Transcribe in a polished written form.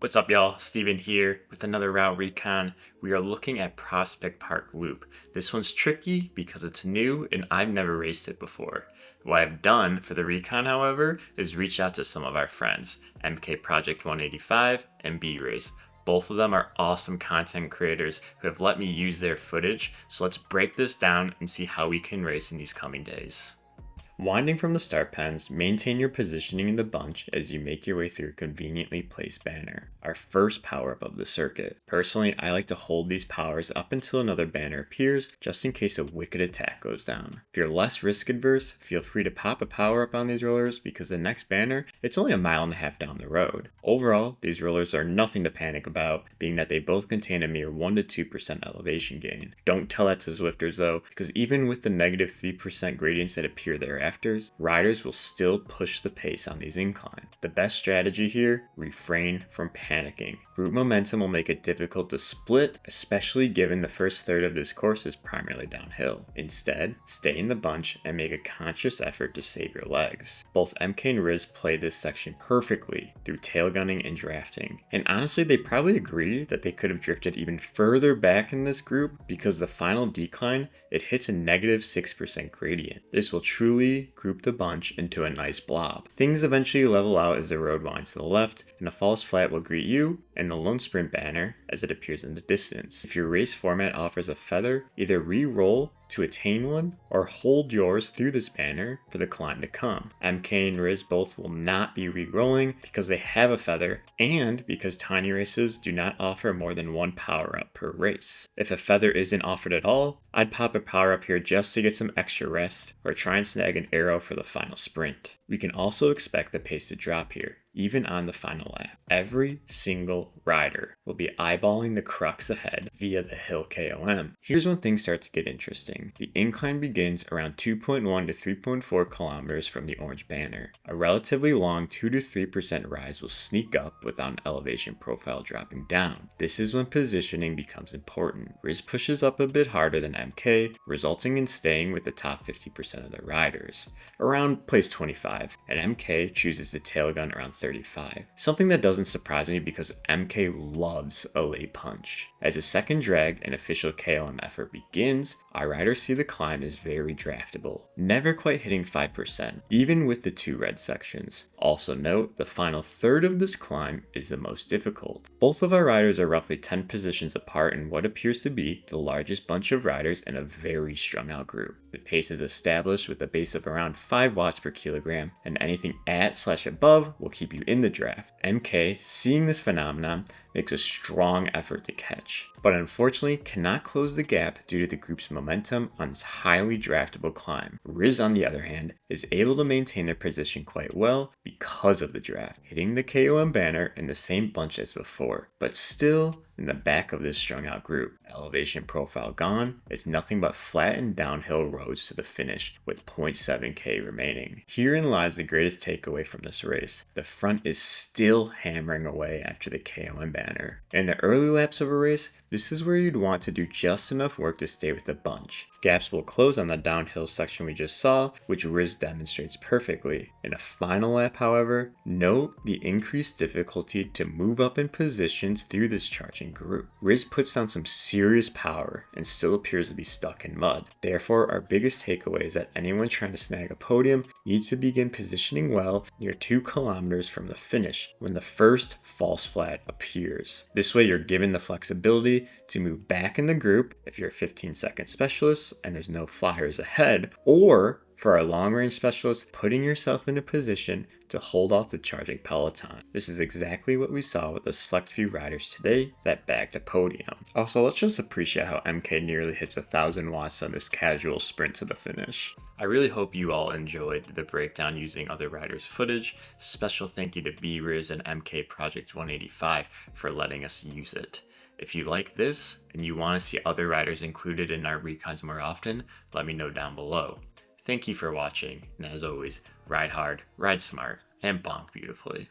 What's up, y'all? Steven here with another route recon. We are looking at Prospect Park Loop. This one's tricky because it's new and I've never raced it before. What I've done for the recon, however, is reach out to some of our friends, MK Project 185 and B-Race. Both of them are awesome content creators who have let me use their footage, so let's break this down and see how we can race in these coming days. Winding from the start pens, maintain your positioning in the bunch as you make your way through a conveniently placed banner, our first power-up of the circuit. Personally, I like to hold these powers up until another banner appears, just in case a wicked attack goes down. If you're less risk adverse, feel free to pop a power-up on these rollers because the next banner, it's only a mile and a half down the road. Overall, these rollers are nothing to panic about, being that they both contain a mere 1 to 2% elevation gain. Don't tell that to Zwifters though, because even with the negative 3% gradients that appear thereafter, riders will still push the pace on these inclines. The best strategy here, refrain from panicking. Group momentum will make it difficult to split, especially given the first third of this course is primarily downhill. Instead, stay in the bunch and make a conscious effort to save your legs. Both MK and Rizz play this section perfectly through tail gunning and drafting. And honestly, they probably agree that they could have drifted even further back in this group because the final decline, it hits a negative 6% gradient. This will truly group the bunch into a nice blob. Things eventually level out as the road winds to the left, and a false flat will greet you and the lone sprint banner as it appears in the distance. If your race format offers a feather, either re-roll to attain one or hold yours through this banner for the climb to come. MK and Rizz both will not be re-rolling because they have a feather and because tiny races do not offer more than one power up per race. If a feather isn't offered at all, I'd pop a power up here just to get some extra rest or try and snag an arrow for the final sprint. We can also expect the pace to drop here, even on the final lap. Every single rider will be eyeballing the crux ahead via the hill KOM. Here's when things start to get interesting. The incline begins around 2.1 to 3.4 kilometers from the orange banner. A relatively long 2 to 3% rise will sneak up without an elevation profile dropping down. This is when positioning becomes important. Rizz pushes up a bit harder than MK, resulting in staying with the top 50% of the riders, around place 25. And MK chooses to tail gun around 35. Something that doesn't surprise me because MK loves a late punch. As the second drag and official KOM effort begins, our riders see the climb is very draftable, never quite hitting 5%, even with the two red sections. Also note, the final third of this climb is the most difficult. Both of our riders are roughly 10 positions apart in what appears to be the largest bunch of riders in a very strung out group. The pace is established with a base of around 5 watts per kilogram, and anything at/above will keep you in the draft. MK, seeing this phenomenon, makes a strong effort to catch, but unfortunately cannot close the gap due to the group's momentum on this highly draftable climb. Rizz, on the other hand, is able to maintain their position quite well because of the draft, hitting the KOM banner in the same bunch as before, but still in the back of this strung out group. Elevation profile gone, it's nothing but flattened downhill roads to the finish with 0.7k remaining. Herein lies the greatest takeaway from this race. The front is still hammering away after the KOM banner. In the early laps of a race, this is where you'd want to do just enough work to stay with the bunch. Gaps will close on the downhill section we just saw, which Rizz demonstrates perfectly. In a final lap, however, note the increased difficulty to move up in positions through this charging group. Rizz puts down some serious power and still appears to be stuck in mud. Therefore, our biggest takeaway is that anyone trying to snag a podium needs to begin positioning well near 2 kilometers from the finish when the first false flat appears. This way you're given the flexibility to move back in the group if you're a 15-second specialist and there's no flyers ahead, or for our long-range specialists, putting yourself in a position to hold off the charging peloton. This is exactly what we saw with a select few riders today that bagged a podium. Also, let's just appreciate how MK nearly hits 1,000 watts on this casual sprint to the finish. I really hope you all enjoyed the breakdown using other riders' footage. Special thank you to B-Rizz and MK Project 185 for letting us use it. If you like this and you want to see other riders included in our recons more often, let me know down below. Thank you for watching, and as always, ride hard, ride smart, and bonk beautifully.